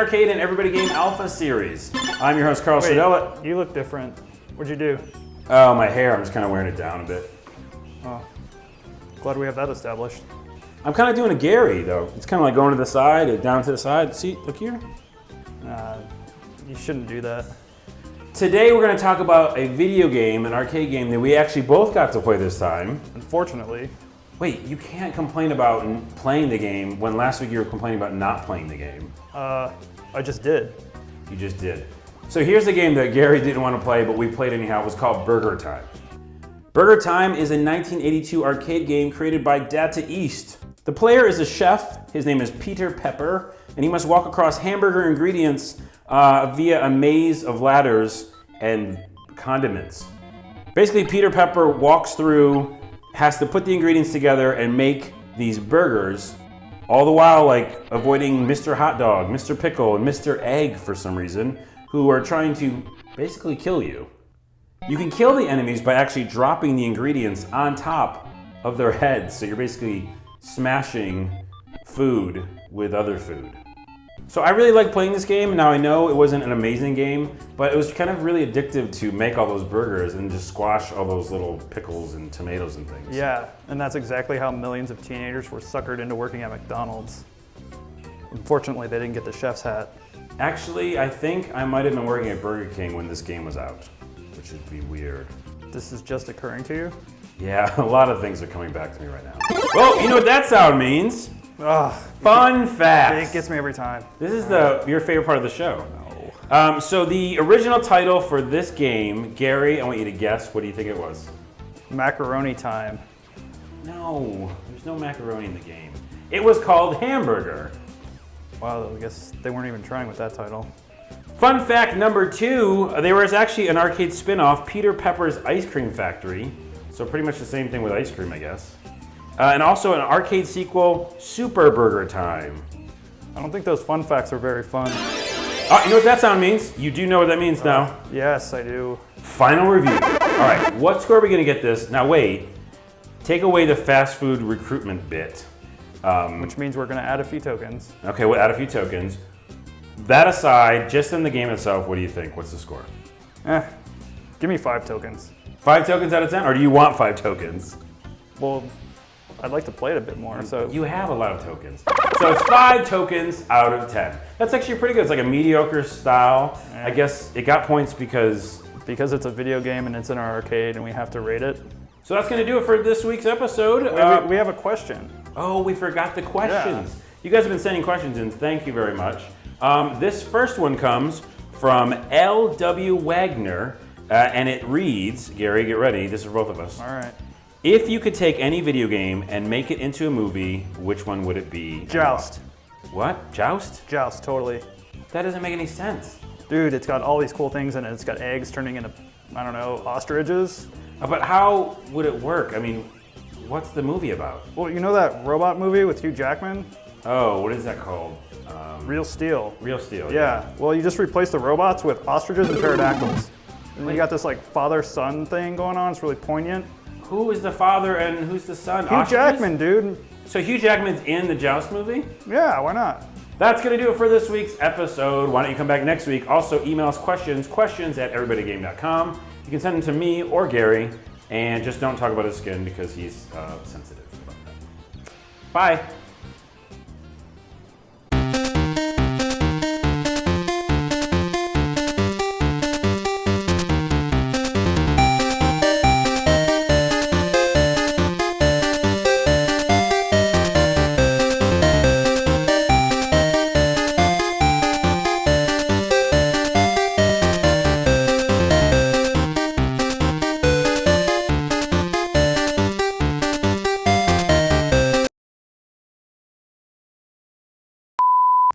Arcade and Everybody Game Alpha Series. I'm your host, Carl Sodella. You look different. What'd you do? Oh, my hair. I'm just kind of wearing it down a bit. Oh, glad we have that established. I'm kind of doing a Gary, though. It's kind of like going to the side, down to the side. See, look here. You shouldn't do that. Today we're going to talk about a video game, an arcade game that we actually both got to play this time. Unfortunately. Wait, you can't complain about playing the game when last week you were complaining about not playing the game. I just did. You just did. So here's a game that Gary didn't want to play, but we played anyhow. It was called Burgertime. Burgertime is a 1982 arcade game created by Data East. The player is a chef. His name is Peter Pepper, and he must walk across hamburger ingredients via a maze of ladders and condiments. Basically, Peter Pepper walks through, has to put the ingredients together and make these burgers, all the while like avoiding Mr. Hot Dog, Mr. Pickle, and Mr. Egg for some reason, who are trying to basically kill you. You can kill the enemies by actually dropping the ingredients on top of their heads, so you're basically smashing food with other food. So I really like playing this game. Now I know it wasn't an amazing game, but it was kind of really addictive to make all those burgers and just squash all those little pickles and tomatoes and things. Yeah, and that's exactly how millions of teenagers were suckered into working at McDonald's. Unfortunately, they didn't get the chef's hat. Actually, I think I might have been working at Burger King when this game was out, which would be weird. This is just occurring to you? Yeah, a lot of things are coming back to me right now. Well, you know what that sound means. Fun facts. It gets me every time. This is your favorite part of the show. No. So the original title for this game, Gary, I want you to guess. What do you think it was? Macaroni Time. No, there's no macaroni in the game. It was called Hamburger. Wow, I guess they weren't even trying with that title. Fun fact number 2, there was actually an arcade spin-off, Peter Pepper's Ice Cream Factory. So pretty much the same thing with ice cream, I guess. And also an arcade sequel, Super Burger Time. I don't think those fun facts are very fun. You know what that sound means? You do know what that means now. Yes, I do. Final review. All right, what score are we gonna get this? Now wait, take away the fast food recruitment bit. Which means we're gonna add a few tokens. Okay, we'll add a few tokens. That aside, just in the game itself, what do you think? What's the score? Give me 5 tokens. 5 tokens out of 10, or do you want 5 tokens? Well, I'd like to play it a bit more, so. You have a lot of tokens. So it's 5 tokens out of 10. That's actually pretty good. It's like a mediocre style. Yeah. I guess it got points because it's a video game and it's in our arcade and we have to rate it. So that's gonna do it for this week's episode. We have a question. Oh, we forgot the questions. Yeah. You guys have been sending questions in. Thank you very much. This first one comes from L.W. Wagner, and it reads, Gary, get ready. This is for both of us. All right. If you could take any video game and make it into a movie, which one would it be? Joust. What? Joust? Joust, totally. That doesn't make any sense. Dude, it's got all these cool things in it. It's got eggs turning into, I don't know, ostriches. But how would it work? I mean, what's the movie about? Well, you know that robot movie with Hugh Jackman? Oh, what is that called? Real Steel. Real Steel. Yeah. Well, you just replace the robots with ostriches and pterodactyls. And you got this like father-son thing going on. It's really poignant. Who is the father and who's the son? Hugh Jackman, dude. So Hugh Jackman's in the Joust movie? Yeah, why not? That's going to do it for this week's episode. Why don't you come back next week? Also, email us questions at everybodygame.com. You can send them to me or Gary, and just don't talk about his skin because he's sensitive about that. Bye.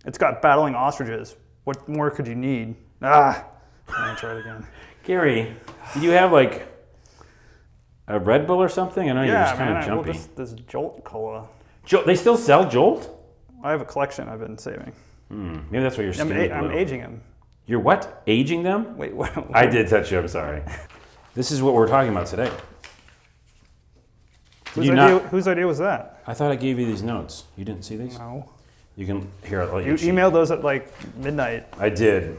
It's got battling ostriches. What more could you need? I'm gonna try it again. Gary, did you have like a Red Bull or something? I know you're just kind of Well, jumpy. this Jolt Cola. They still sell Jolt? I have a collection I've been saving. Maybe that's why you're skinny. I'm aging them. You're what? Aging them? Wait, what? I did touch you, I'm sorry. This is what we're talking about today. Whose idea was that? I thought I gave you these notes. You didn't see these? No. You can, here, I'll let You cheat. emailed those at like midnight. I did.